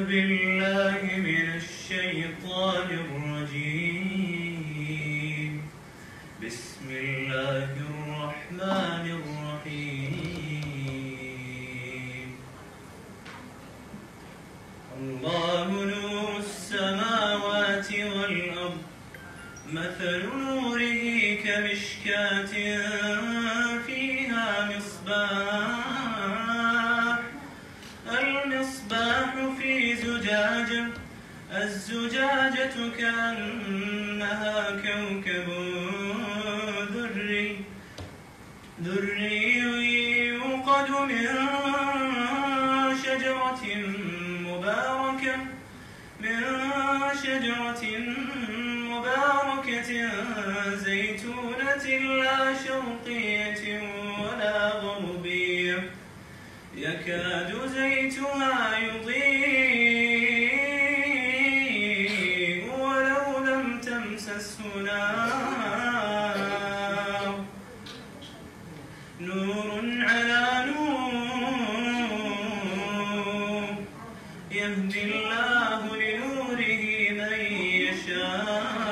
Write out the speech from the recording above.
بالله من الشيطان الرجيم. بسم الله الرحمن الرحيم. الله نور السماوات والأرض، مثل نوره كمشكاة فيها المصباح في زجاجة، الزجاجة كأنها كوكب دري يوقد من شجرة مباركة زيتونة لا شرقية ولا غربية، يكاد زيتها يضيء ولو لم تمسسه نار، نور على نور، يهدي الله لنوره من يشاء